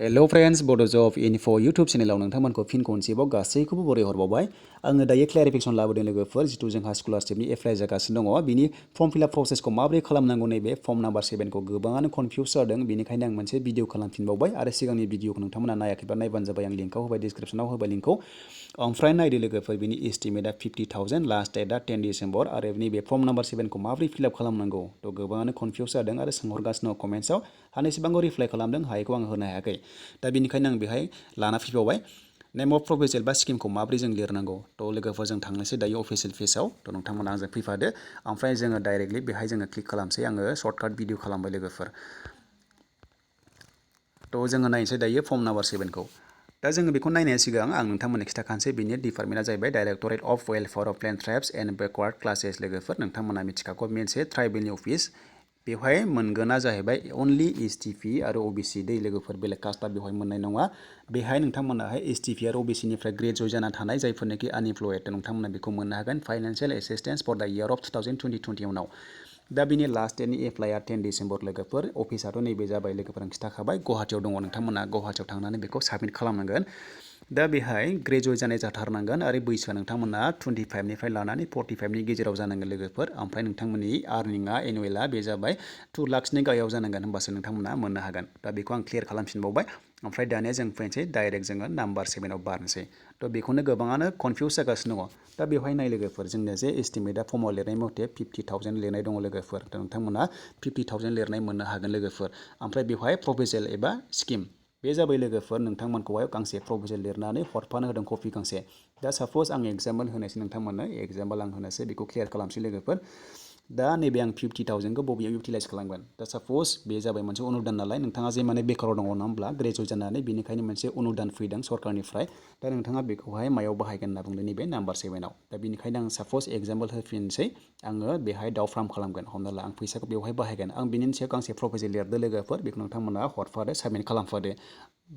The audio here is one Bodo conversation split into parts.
हेलो फ्रेंड्स बड' जब इनफो यूट्यूब चेनेलाव नोंथांमोनखौ फिन खनसेबाव गासैखौबो बराय हरबावबाय आङो दायो क्लेरिफिकेसन लाबोदों लोगोफोर जितु जोंहा स्कलारशिपनि एप्लाइ जागासिनो दङ बिनि फर्म फिलआप प्रसेसखौ माबोरै खालामनांगौ नैबे फर्म नाम्बार 7खौ गोबाङानो कनफिउज जादों बेनिखायनो आं मोनसे भिडिअ खालामफिनबावबाय आरो सिगांनि भिडिअखौ नोंथांमोना नायाखैबा नायबानो जाबाय आं लिंकआव होबाय डिसक्रिप्सनाव होबाय लिंकखौ ओमफ्राय नायदो लोगोफोर बिनि एस्टिमेटआ 50,000 लास्ट डेटआ 10 डिसेम्बर आरो नैबे फर्म नाम्बार 7खौ माबोरै फिलआप खालामनांगौ थ' गोबाङानो कनफिउज जादों आरो सोंहरगासिनो दङ कमेन्ट्सआव हानायसेबांखौ रिप्लाइ खालामदों हायैखौ आं होनो हायाखै दा बेनिखायनो आं बेहाय लाना फैबावबाय नेम अफ प्रप'जेल बा स्किमखौ माबोरै जों लिरनांगौ थ' लोगोफोर जों थांनोसै दायो अफिसियेल पेजआव थ' नोंथांमोना आंजों फैफादो ओमफ्राय जोङो डाइरेक्टलि बेहाय जोङो क्लिक खालामसै आङो सर्टकाट भिडिअ खालामबाय लोगोफोर थ' जोङो नायनोसै दायो फर्म नाम्बार 7खौ दा जोङो बेखौ नायनायनि सिगां आं नोंथांमोननो खिन्थाखानोसै बेनि डिपार्टमेन्टआ जाहैबाय directorate of welfare of plain tribes and backward classes लोगोफोर नोंथांमोना मिथिखागौ मोनसे ट्राइबेलनि अफिस बेवहाय मोनगोना जाहैबाय अनलि एसटिपि आरो ओबिसि दै लोगोफोर बेलेग कास्टआ बेवहाय मोननाय नङा बेहाय नोंथांमोनाहाय एसटिपि आरो ओबिसिनिफ्राय ग्रेजुवेट जाना थानाय जायफोरनोखि आनइमप्लयड नोंथांमोना बेखौ मोननो हागोन financial assistance for the year of 2020-21 दा बिनि लास्ट डेटनि एप्लाइआ 10 डिसेम्बर लोगोफोर अफिसाथ' नैबे जाबाय लोगोफोर आं खिन्थाखाबाय गुवाहाटियाव दङ नोंथांमोना गुवाहाटियाव थांनानै बेखौ साबमिट खालामनांगोन दा बेहाय ग्रेजुवेट जानाय जाथारनांगोन आरो बैसोआ नोंथांमोना 25निफ्राय लानानै 45नि गेजेराव जानांगोन लोगोफोर ओमफ्राय नोंथांमोननि आर्निंआ एनुवेलआ बे जाबाय 2 लाखसनि गाहायाव जानांगोन होमबासो नोंथांमोना मोननो हागोन दा बेखौ आं क्लियार खालामफिनबावबाय ओमफ्राय दानिया जों फैनोसै डाइरेक्ट जोङो नाम्बार 7आव बारनोसै थ' बेखौनो गोबाङानो कनफिउज जागासिनो दङ दा बेवहाय नाय लोगोफोर जोंनो जे एस्टिमेटआ फर्माव लिरनाय मथे 50,000 लिरनाय दङ लोगोफोर दा नोंथांमोना 50,000 लिरनाय मोननो हागोन लोगोफोर ओमफ्राय बेवहाय प्रप'जेल एबा स्किम बे जाबाय लोगोफोर नोंथांमोनखौहाय गांसे प्रप'जेल लिरनानै हरफानो होदों कपि गांसे दा साप'ज आं एग्जाम्पल होनोसै नोंथांमोननो एग्जाम्पल आं होनोसै बेखौ क्लियार खालामसै लोगोफोर दा नैबे आं 50,000खौ बबेयाव इउटिलाइज खालामगोन दा साप'ज बे जाबाय मोनसे अनुदान नालाय नोंथाङा जे माने बेकाराव दङ नङा होमब्ला ग्रेजुवेट जानानै बेनिखायनो मोनसे अनुदान फैदों सरकारनिफ्राय दा नोंथाङा बेखौहाय मायाव बाहायगोन होनना बुंदों नैबे नाम्बार 7आव दा बेनिखायनो आं साप'ज एग्जाम्पल होफिनसै आङो बेहाय दाउ फार्म खालामगोन हमना ला आं फैसाखौ बेवहाय बाहायगोन आं बिनि सायाव गांसे प्रप'जेल लिरदो लोगोफोर बेखौ नोंथांमोना हरफादो साबमिट खालामफादो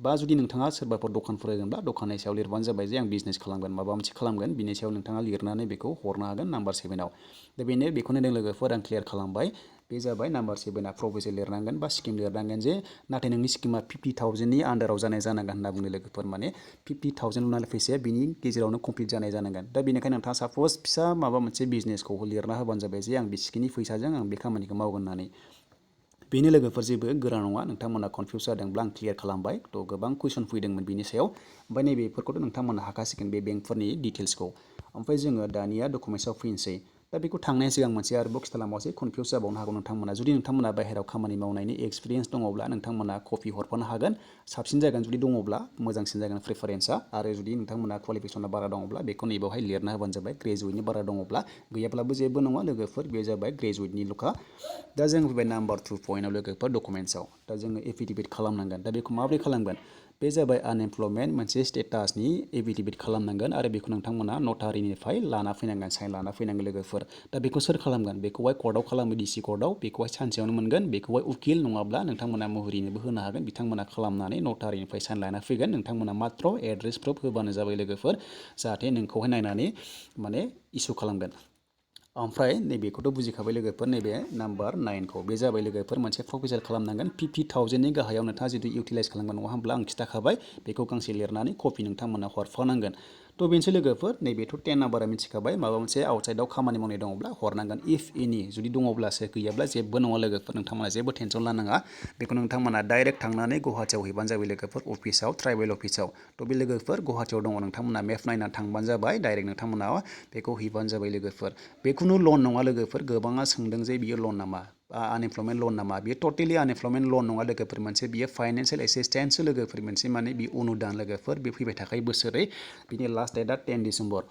बा जुदि नोंथाङा सोरबाफोर दखानफोर होगोनब्ला दखाननि सायाव लिरबानो जाबाय जे आं बिजनेस खालामगोन माबा मोनसे खालामगोन बिनि सायाव नोंथाङा लिरनानै बेखौ हरनो हागोन नाम्बार 7आव दा बेखौनो होनदों लोगोफोर आं क्लियार खालामबाय बे जाबाय नाम्बार 7आ प्रप'जेल लिरनांगोन बा स्किम लिरनांगोन जे नाथाय नोंनि स्किमा 50,000नि आन्दाराव जानाय जानांगोन होनना बुंदों लोगोफोर माने 50,000 लुनाल फैसाया बिनि गेजेरावनो कमप्लिट जानाय जानांगोन दा बेनिखायनो नोंथाङा साप'ज फिसा माबा मोनसे बिजनेसखौ लिरना होबानो जाबाय जे आं बिसिखिनि फैसाजों आं बे खामानिखौ मावगोन होननानै बेनो लोगोफोर जेबो गोरा नङा नोंथांमोना कनफिउज जादोंब्ला आं क्लियार खालामबाय थ' गोबां कुइसन फैदोंमोन बिनि सायाव ओमफ्राय नैबेफोरखौथ' नोंथांमोना हाखासिगोन बे बेंकफोरनि डिटेल्सखौ ओमफ्राय जोङो दानिया डकुमेन्ट्सआव फैनोसै दा बेखौ थांनायनि सिगां मोनसे आरोबाव खिथालांबावसै कनफिउज जाबावनो हागौ नोंथांमोना जुदि नोंथांमोना बाहेरायाव खामानि मावनायनि एक्सपिरियेन्स दङब्ला नोंथांमोना कपि हरफानो हागोन साबसिन जागोन जुदि दङब्ला मोजांसिन जागोन प्रिफारेन्सआ आरो जुदि नोंथांमोना क्वालिफिकेसना बारा दङब्ला बेखौ नैबावहाय लिरना होबानो जाबाय ग्रेजुवेटनि बारा दङब्ला गैयाब्लाबो जेबो नङा लोगोफोर बे जाबाय ग्रेजुवेटनिल'खा दा जों फैबाय नाम्बार 2 पइन्टआव लोगोफोर डकुमेन्ट्सआव दा जोङो एफिडेभिट खालामनांगोन दा बेखौ माबोरै खालामगोन बे जाबाय आनएमप्लयमेन्ट मोनसे स्टेटासनि एफिडेभिट खालामनांगोन आरो बेखौ नोंथांमोना नटारिनिफ्राय लाना फैनांगोन साइन लाना फैनांगोन लोगोफोर दा बेखौ सोर खालामगोन बेखौहाय कर्टआव खालामो डिसि कर्टआव बेखौहाय सानसेयावनो मोनगोन बेखौहाय उकिल नङाब्ला नोंथांमोना मुहुरिनोबो होनो हागोन बिथांमोना खालामनानै नटारिनिफ्राय साइन लाना फैगोन नोंथांमोना मात्र एड्रेस प्रुफ होबानो जाबाय लोगोफोर जाहाथे नोंखौहाय नायनानै माने इसु खालामगोन ओमफ्राय नैबेखौथ' बुजिखाबाय लोगोफोर नैबे नाम्बार 9खौ बे जाबाय लोगोफोर मोनसे प्रप'जेल खालामनांगोन 50,000नि गाहायाव नोंथाङा जुदि इउटिलाइज खालामगोन नङा होमब्ला आं खिथाखाबाय बेखौ गांसे लिरनानै कपि नोंथांमोना हरफानांगोन थ' बेनोसै लोगोफोर नैबेथ' 10 नाम्बारा मिथिखाबाय माबा मोनसे आउटसाइडआव खामानि मावनाय दङब्ला हरनांगोन इफ एनि जुदि दङब्लासो गैयाब्ला जेबो नङा लोगोफोर नोंथांमोना जेबो टेनसन लानाङा बेखौ नोंथांमोना डाइरेक्ट थांनानै गुवाहाटियाव हैबानो जाबाय लोगोफोर अफिसाव ट्राइबेल अफिसाव थ' बे लोगोफोर गुवाहाटियाव दङ नोंथांमोना मेप नायनानै थांबानो जाबाय डाइरेक्ट नोंथांमोना बेखौ हैबानो जाबाय लोगोफोर बेखुनु लन नङा लोगोफोर गोबाङा सोंदों जे बियो लन नामा आनएमप्लयमेन्ट लन नामा बियो टटेलि आनएमप्लयमेन्ट लन नङा लोगोफोर मोनसे बियो फाइनान्सियेल एसिस्टेन्ससो लोगोफोर मोनसे माने बे अनुदान लोगोफोर बे फैबाय थाखायो बोसोरै बिनि लास्ट डेटआ 10 डिसेम्बर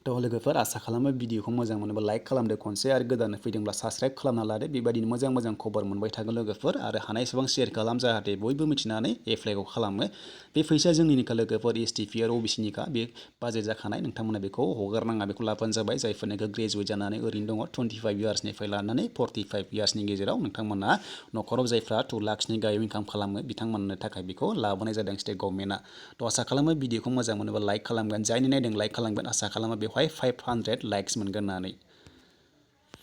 थ' लोगोफोर आसा खालामो भिडिअखौ मोजां मोनोबा लाइक खालामदो खनसे आरो गोदान फैदोंब्ला साबस्क्राइब खालामना लादो बेबायदिनो मोजां मोजां खबर मोनबाय थागोन लोगोफोर आरो हानायसेबां शेयार खालाम जाहाथे बयबो मिथिनानै एप्लाइखौ खालामो बे फैसा जोंनिनिखा लोगोफोर एसटिपि आरो ओबिसिनिखा बे बाजेट जाखानाय नोंथांमोना बेखौ हगारनाङा बेखौ लाबानो जाबाय जायफोरनिखौ ग्रेजुवेट जानानै ओरैनो दङ 25 इयार्सनिफ्राय लानानै 45 इयार्सनि गेजेराव नोंथांमोना न'खराव जायफ्रा 2 लाखसनि गाहायाव इनकाम खालामो बिथांमोननो थाखाय बेखौ लाबोनाय जादों स्टेट गभर्नमेन्टआ थ' आसा खालामो भिडिअखौ मोजां मोनोबा लाइक खालामगोन जायनि नायदों लाइक खालामगोन आसा खालामो बेवहाय 500 लाइक्स मोनगोन होननानै